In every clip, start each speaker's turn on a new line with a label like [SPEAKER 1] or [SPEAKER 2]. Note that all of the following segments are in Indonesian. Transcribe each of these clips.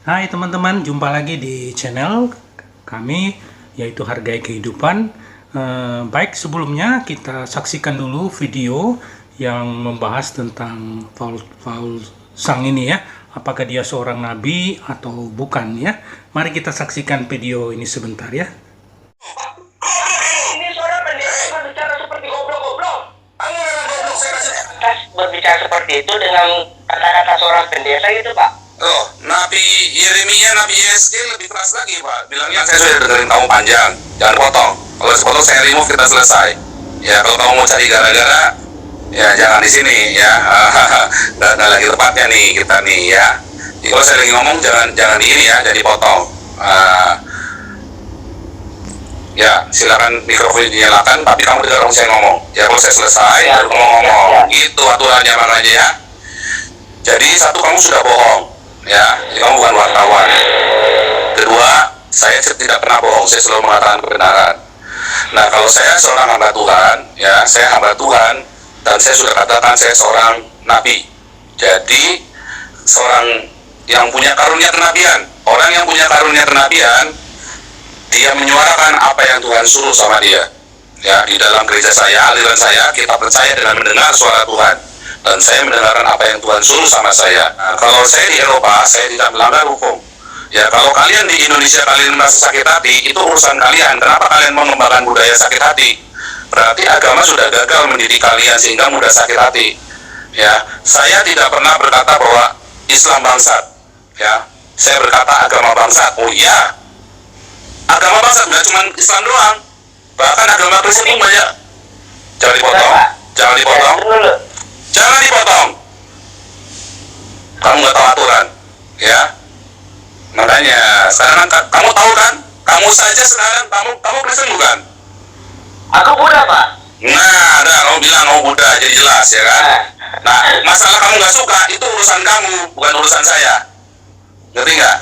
[SPEAKER 1] Hai teman-teman, jumpa lagi di channel kami yaitu Hargai Kehidupan. Baik, sebelumnya kita saksikan dulu video yang membahas tentang Paul Zhang ini ya. Apakah dia seorang nabi atau bukan ya? Mari kita saksikan video ini sebentar ya.
[SPEAKER 2] Ini suara pendeta berbicara seperti goblok-goblok. Berbicara seperti itu dengan kata-kata seorang pendeta gitu, Pak.
[SPEAKER 3] Oh, Nabi Yeremia, Nabi Yeskel lebih keras lagi, Pak. Bilangnya saya sudah dengerin kamu panjang, jangan potong. Kalau sepotong saya remove, kita selesai. Ya, kalau kamu mau cari gara-gara, ya jangan di sini, ya. Nggak lagi tepatnya nih kita nih, ya. Jadi kalau saya lagi ngomong, jangan di ini ya, jadi potong. Ya, silakan mikrofon dinyalakan, tapi kamu dengar saya ngomong. Ya, kalau saya selesai, baru kamu ngomong. Itu aturannya makanya ya. Jadi satu, kamu sudah bohong. Ya, jadi kamu bukan wartawan. Kedua, saya tidak pernah bohong, saya selalu mengatakan kebenaran. Nah, kalau saya seorang hamba Tuhan, ya, saya hamba Tuhan, dan saya sudah katakan saya seorang nabi. Jadi, seorang yang punya karunia kenabian, orang yang punya karunia kenabian, dia menyuarakan apa yang Tuhan suruh sama dia. Ya, di dalam gereja saya, aliran saya, kita percaya dengan mendengar suara Tuhan. Dan saya mendengarkan apa yang Tuhan suruh sama saya. Nah, kalau saya di Eropa, saya tidak melanggar hukum. Ya, kalau kalian di Indonesia kalian merasa sakit hati, itu urusan kalian. Kenapa kalian mengembangkan budaya sakit hati? Berarti agama sudah gagal mendidik kalian sehingga mudah sakit hati. Ya, saya tidak pernah berkata bahwa Islam bangsat. Ya, saya berkata agama bangsat. Oh iya, agama bangsat nggak cuma Islam doang. Bahkan agama Kristen pun banyak. Jangan dipotong. Jangan dipotong. Jangan dipotong. Kamu nggak tahu aturan, ya. Makanya sekarang kan kamu tahu kan? Kamu saja sekarang kamu Kristen bukan?
[SPEAKER 2] Aku Buddha, Pak.
[SPEAKER 3] Nah, ada kamu bilang kamu Buddha, jadi jelas ya kan? Nah, masalah kamu nggak suka itu urusan kamu, bukan urusan saya. Ngerti nggak?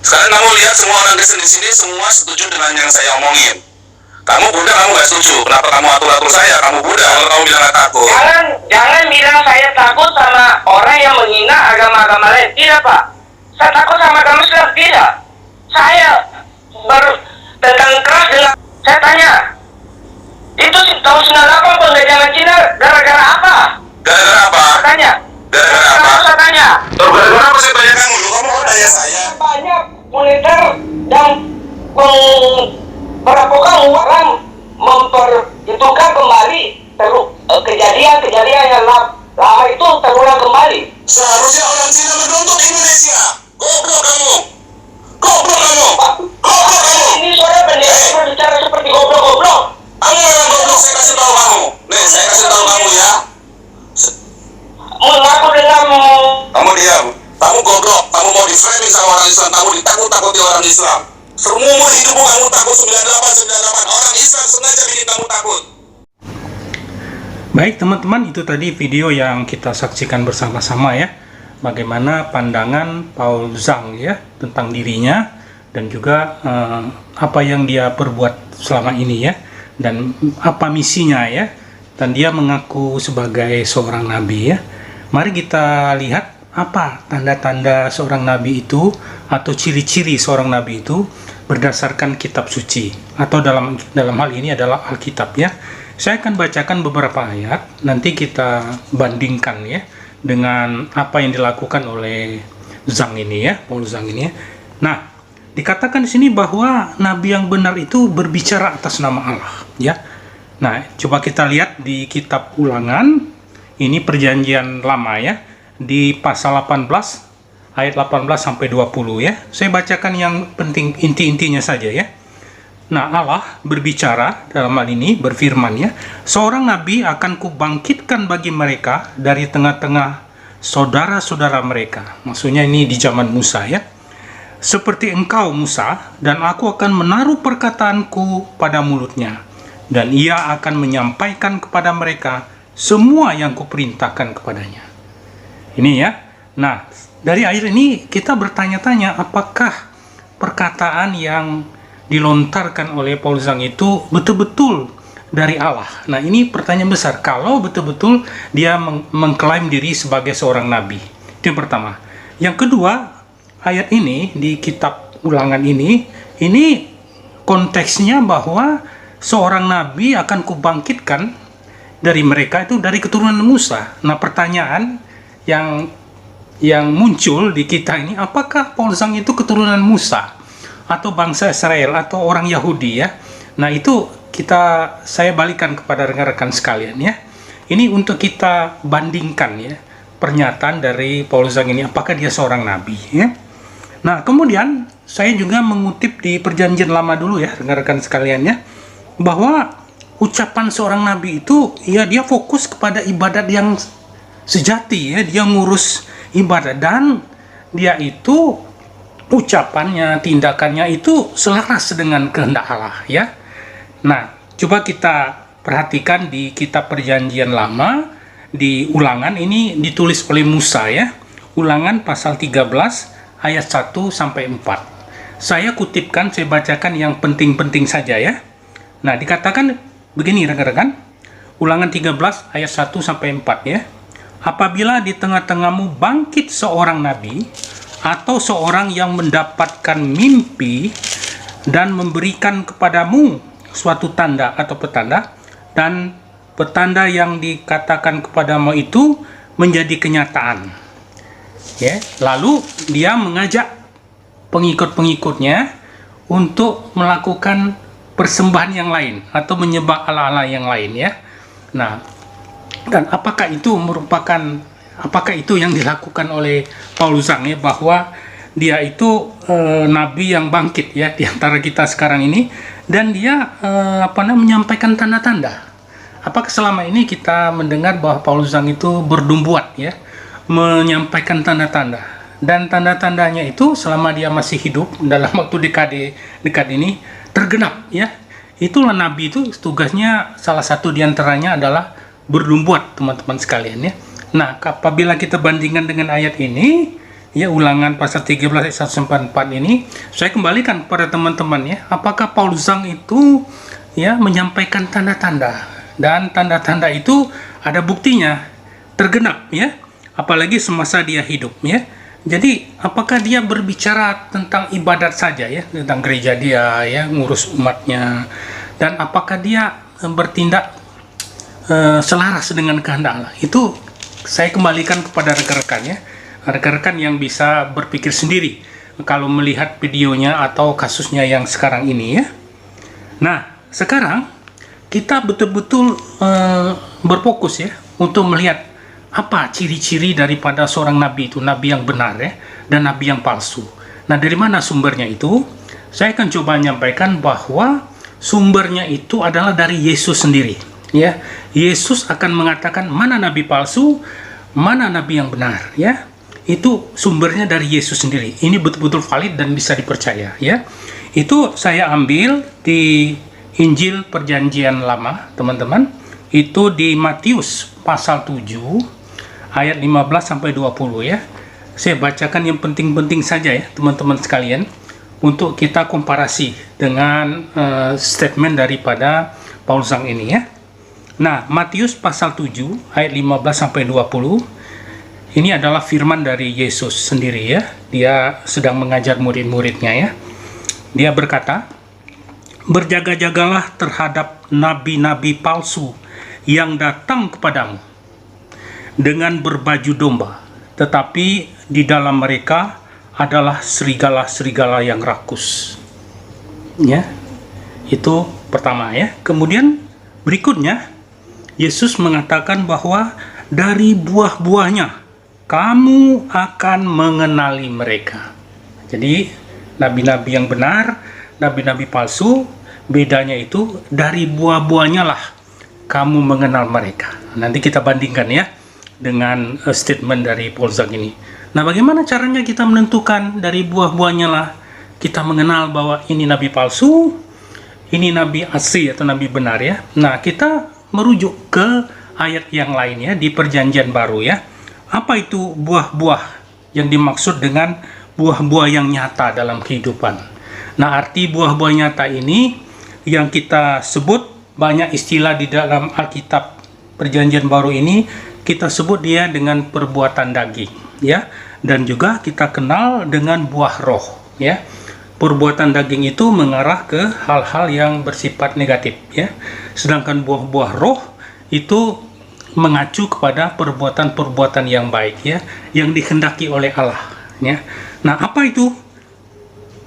[SPEAKER 3] Sekarang kamu lihat semua orang Kristen di sini semua setuju dengan yang saya omongin. Kamu Buddha, kamu nggak setuju. Kenapa kamu atur-atur saya? Kamu Buddha, kalau kamu bilang nggak takut.
[SPEAKER 2] Jangan bilang saya takut sama orang yang menghina agama-agama lain. Tidak, Pak. Saya takut sama agama Islam. Tidak. Saya bertentang keras dengan... Saya tanya, itu tahun 98 penjajahan Cina gara-gara apa?
[SPEAKER 3] Gara-gara apa?
[SPEAKER 2] Saya tanya.
[SPEAKER 3] Gara-gara apa?
[SPEAKER 2] Saya tanya.
[SPEAKER 3] Tuh, gara-gara apa saya tanya kamu? Kamu mau tanya saya?
[SPEAKER 2] Banyak militer dan merampokkan orang memperhitungkan kembali kejadian-kejadian yang lama itu terulang kembali.
[SPEAKER 3] Seharusnya orang Cina menuntut Indonesia. Goblok kamu. Goblok kamu. Goblok kamu.
[SPEAKER 2] Ini suara pendeta berbicara seperti goblok-goblok.
[SPEAKER 3] Kamu memang goblok, saya kasih tahu kamu. Nih, saya kasih tahu kamu ya.
[SPEAKER 2] Mengaku dengan...
[SPEAKER 3] Kamu diam. Kamu goblok. Kamu mau di-framing sama orang Islam. Kamu ditakut-takuti orang Islam. Semua hidupmu kamu takut 98. Orang Islam sengaja bikin kamu takut.
[SPEAKER 1] Baik teman-teman, itu tadi video yang kita saksikan bersama-sama ya. Bagaimana pandangan Paul Zhang ya tentang dirinya dan juga apa yang dia perbuat selama ini ya, dan apa misinya ya, dan dia mengaku sebagai seorang nabi ya. Mari kita lihat apa tanda-tanda seorang nabi itu atau ciri-ciri seorang nabi itu berdasarkan kitab suci, atau dalam hal ini adalah Alkitab ya. Saya akan bacakan beberapa ayat, nanti kita bandingkan ya dengan apa yang dilakukan oleh Zhang ini ya, Paul Zhang ini ya. Nah, dikatakan di sini bahwa nabi yang benar itu berbicara atas nama Allah ya. Nah, coba kita lihat di kitab Ulangan, ini perjanjian lama ya, di pasal 18 ayat 18 sampai 20 ya. Saya bacakan yang penting, inti-intinya saja ya. Nah, Allah berbicara dalam hal ini, berfirman ya, seorang nabi akan kubangkitkan bagi mereka dari tengah-tengah saudara-saudara mereka. Maksudnya ini di zaman Musa ya. Seperti engkau Musa, dan aku akan menaruh perkataanku pada mulutnya, dan ia akan menyampaikan kepada mereka semua yang kuperintahkan kepadanya. Ini ya. Nah, dari ayat ini kita bertanya-tanya apakah perkataan yang dilontarkan oleh Paul Zhang itu betul-betul dari Allah. Nah, ini pertanyaan besar. Kalau betul-betul dia mengklaim diri sebagai seorang nabi. Itu yang pertama. Yang kedua, ayat ini di kitab Ulangan ini konteksnya bahwa seorang nabi akan kubangkitkan dari mereka itu dari keturunan Musa. Nah, pertanyaan yang muncul di kita ini, apakah Paul Zhang itu keturunan Musa atau bangsa Israel atau orang Yahudi ya? Nah, itu saya balikan kepada rekan-rekan sekalian ya. Ini untuk kita bandingkan ya, pernyataan dari Paul Zhang ini, apakah dia seorang nabi ya. Nah, kemudian saya juga mengutip di Perjanjian Lama dulu ya, rekan-rekan sekalian ya, bahwa ucapan seorang nabi itu ya dia fokus kepada ibadat yang sejati ya, dia ngurus ibadat dan dia itu ucapannya, tindakannya itu selaras dengan kehendak Allah ya. Nah, coba kita perhatikan di kitab Perjanjian Lama di Ulangan ini ditulis oleh Musa ya. Ulangan pasal 13 ayat 1 sampai 4. Saya kutipkan, saya bacakan yang penting-penting saja ya. Nah, dikatakan begini rekan-rekan. Ulangan 13 ayat 1 sampai 4 ya. Apabila di tengah-tengahmu bangkit seorang nabi atau seorang yang mendapatkan mimpi dan memberikan kepadamu suatu tanda atau petanda, dan petanda yang dikatakan kepadamu itu menjadi kenyataan. Ya, lalu dia mengajak pengikut-pengikutnya untuk melakukan persembahan yang lain atau menyembah Allah-Allah yang lain ya. Nah, dan apakah itu yang dilakukan oleh Paul Zhang ya, bahwa dia itu nabi yang bangkit ya di antara kita sekarang ini, dan dia menyampaikan tanda-tanda. Apakah selama ini kita mendengar bahwa Paul Zhang itu berdumbuat ya, menyampaikan tanda-tanda, dan tanda-tandanya itu selama dia masih hidup dalam waktu dekat ini tergenap ya. Itulah nabi itu tugasnya, salah satu diantaranya adalah berdumbuat teman-teman sekalian ya. Nah, apabila kita bandingkan dengan ayat ini ya, Ulangan pasal 13 ayat 1-4 ini, saya kembalikan kepada teman-teman ya, apakah Paul Zhang itu ya menyampaikan tanda-tanda, dan tanda-tanda itu ada buktinya tergenap ya, apalagi semasa dia hidup ya. Jadi apakah dia berbicara tentang ibadat saja ya, tentang gereja dia ya, ngurus umatnya, dan apakah dia bertindak selaras dengan kehendak Allah? Itu saya kembalikan kepada rekan-rekan ya, rekan-rekan yang bisa berpikir sendiri kalau melihat videonya atau kasusnya yang sekarang ini ya. Nah, sekarang kita betul-betul berfokus ya untuk melihat apa ciri-ciri daripada seorang nabi itu, nabi yang benar ya, dan nabi yang palsu. Nah, dari mana sumbernya itu? Saya akan coba menyampaikan bahwa sumbernya itu adalah dari Yesus sendiri ya. Yesus akan mengatakan mana nabi palsu, mana nabi yang benar ya. Itu sumbernya dari Yesus sendiri. Ini betul-betul valid dan bisa dipercaya ya. Itu saya ambil di Injil Perjanjian Lama, teman-teman. Itu di Matius pasal 7 ayat 15 sampai 20 ya. Saya bacakan yang penting-penting saja ya, teman-teman sekalian, untuk kita komparasi dengan statement daripada Paul Zhang ini ya. Nah, Matius pasal 7 ayat 15 sampai 20. Ini adalah firman dari Yesus sendiri ya. Dia sedang mengajar murid-muridnya ya. Dia berkata, "Berjaga-jagalah terhadap nabi-nabi palsu yang datang kepadamu dengan berbaju domba, tetapi di dalam mereka adalah serigala-serigala yang rakus." Ya. Itu pertama ya. Kemudian berikutnya Yesus mengatakan bahwa dari buah-buahnya kamu akan mengenali mereka. Jadi nabi-nabi yang benar, nabi-nabi palsu, bedanya itu dari buah-buahnya lah kamu mengenal mereka. Nanti kita bandingkan ya dengan statement dari Paul Zhang ini. Nah, bagaimana caranya kita menentukan dari buah-buahnya lah kita mengenal bahwa ini nabi palsu, ini nabi asli atau nabi benar ya. Nah, kita merujuk ke ayat yang lainnya di Perjanjian Baru ya. Apa itu buah-buah yang dimaksud dengan buah-buah yang nyata dalam kehidupan? Nah, arti buah-buah nyata ini yang kita sebut, banyak istilah di dalam Alkitab Perjanjian Baru ini kita sebut dia dengan perbuatan daging ya. dan juga kita kenal dengan buah roh, ya. Perbuatan daging itu mengarah ke hal-hal yang bersifat negatif, ya. Sedangkan buah-buah roh itu mengacu kepada perbuatan-perbuatan yang baik, ya, yang dikehendaki oleh Allah, ya. Nah, apa itu?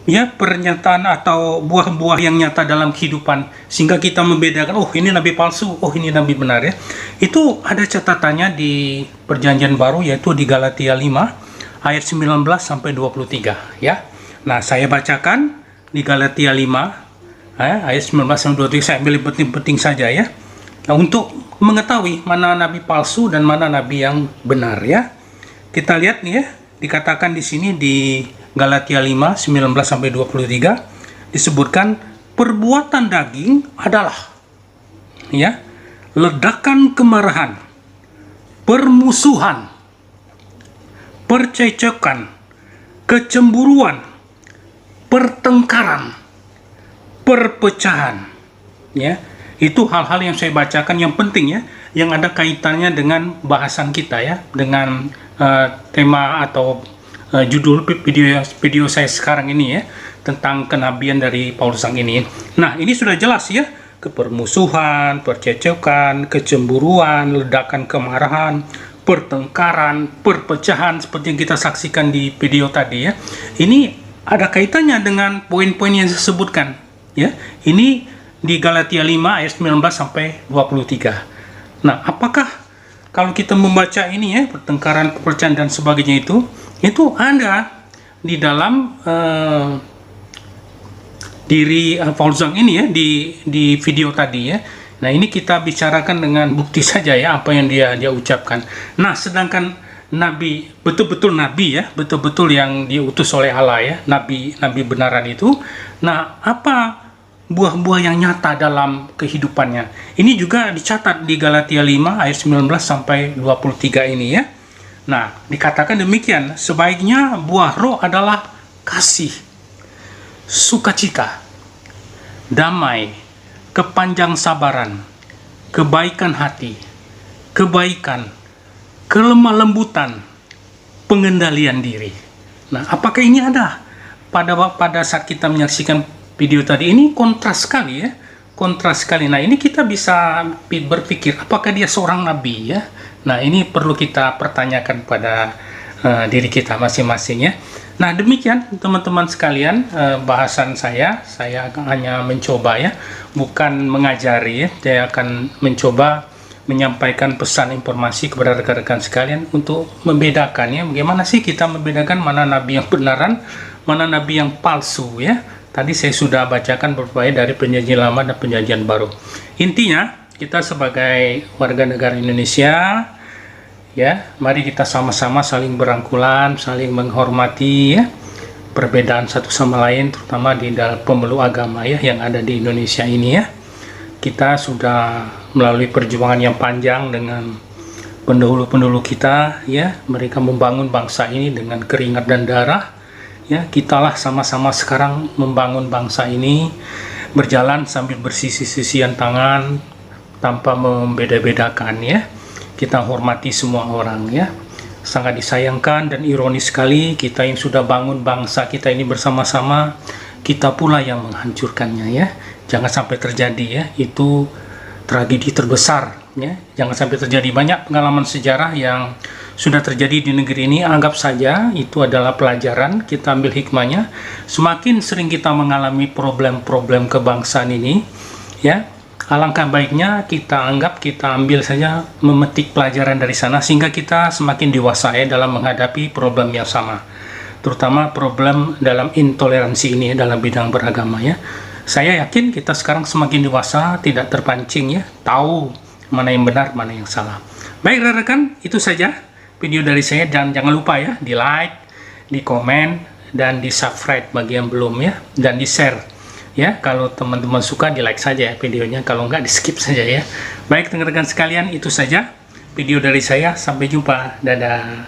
[SPEAKER 1] Ya, pernyataan atau buah-buah yang nyata dalam kehidupan sehingga kita membedakan, oh ini nabi palsu, oh ini nabi benar, ya. Itu ada catatannya di Perjanjian Baru, yaitu di Galatia 5 ayat 19 sampai 23, ya. Nah, saya bacakan di Galatia 5 ayat 19 sampai 23. Saya ambil penting-penting saja, ya. Nah, untuk mengetahui mana nabi palsu dan mana nabi yang benar, ya. Kita lihat nih, ya. Dikatakan di sini di Galatia 5, 19 sampai 23 disebutkan perbuatan daging adalah, ya, ledakan kemarahan, permusuhan, percecokan, kecemburuan, pertengkaran, perpecahan, ya. Itu hal-hal yang saya bacakan yang penting, ya, yang ada kaitannya dengan bahasan kita, ya, dengan tema atau judul video saya sekarang ini, ya, tentang kenabian dari Paulus Zhang ini. Nah, ini sudah jelas, ya, kepermusuhan, percecokan, kecemburuan, ledakan kemarahan, pertengkaran, perpecahan seperti yang kita saksikan di video tadi, ya. Ini ada kaitannya dengan poin-poin yang saya sebutkan, ya. Ini di Galatia 5 ayat 19 sampai 23. Nah, apakah kalau kita membaca ini, ya, pertengkaran, perpecahan dan sebagainya itu ada di dalam diri Paulus Zhang ini, ya, di video tadi, ya. Nah, ini kita bicarakan dengan bukti saja, ya, apa yang dia ucapkan. Nah, sedangkan nabi, betul-betul nabi, ya, betul-betul yang diutus oleh Allah, ya, nabi benaran itu. Nah, apa buah-buah yang nyata dalam kehidupannya? Ini juga dicatat di Galatia 5 ayat 19 sampai 23 ini, ya. Nah, dikatakan demikian, sebaiknya buah roh adalah kasih, sukacita, damai, kepanjang sabaran, kebaikan hati, kebaikan, kelemah lembutan, pengendalian diri. Nah, apakah ini ada pada saat kita menyaksikan video tadi? Ini kontras sekali, ya, kontras sekali. Nah, ini kita bisa berpikir, apakah dia seorang nabi, ya? Nah, ini perlu kita pertanyakan pada diri kita masing-masing, ya. Nah, demikian teman-teman sekalian bahasan saya hanya mencoba, ya, bukan mengajari, ya. Saya akan mencoba menyampaikan pesan informasi kepada rekan-rekan sekalian untuk membedakan, ya, bagaimana sih kita membedakan mana nabi yang benaran, mana nabi yang palsu, ya. Tadi saya sudah bacakan berbagai dari Perjanjian Lama dan Perjanjian Baru. Intinya, kita sebagai warga negara Indonesia, ya, mari kita sama-sama saling berangkulan, saling menghormati, ya, perbedaan satu sama lain, terutama di dalam pemeluk agama, ya, yang ada di Indonesia ini, ya. Kita sudah melalui perjuangan yang panjang dengan pendahulu-pendahulu kita, ya. Mereka membangun bangsa ini dengan keringat dan darah, ya. Kitalah sama-sama sekarang membangun bangsa ini, berjalan sambil bersisi-sisian tangan tanpa membeda-bedakan, ya. Kita hormati semua orang, ya. Sangat disayangkan dan ironis sekali, kita yang sudah bangun bangsa kita ini bersama-sama, kita pula yang menghancurkannya, ya. Jangan sampai terjadi, ya. Itu tragedi terbesar, ya. Jangan sampai terjadi. Banyak pengalaman sejarah yang sudah terjadi di negeri ini, anggap saja itu adalah pelajaran, kita ambil hikmahnya. Semakin sering kita mengalami problem-problem kebangsaan ini, ya, alangkah baiknya kita ambil saja, memetik pelajaran dari sana, sehingga kita semakin dewasa, ya, dalam menghadapi problem yang sama, terutama problem dalam intoleransi ini, ya, dalam bidang beragama, ya. Saya yakin kita sekarang semakin dewasa, tidak terpancing, ya, tahu mana yang benar, mana yang salah. Baik rekan-rekan, itu saja video dari saya, dan jangan lupa, ya, di like, di komen, dan di subscribe bagi yang belum, ya, dan di share. Ya, kalau teman-teman suka di like saja, ya, videonya, kalau enggak di skip saja, ya. Baik rekan-rekan sekalian, itu saja video dari saya. Sampai jumpa, dadah.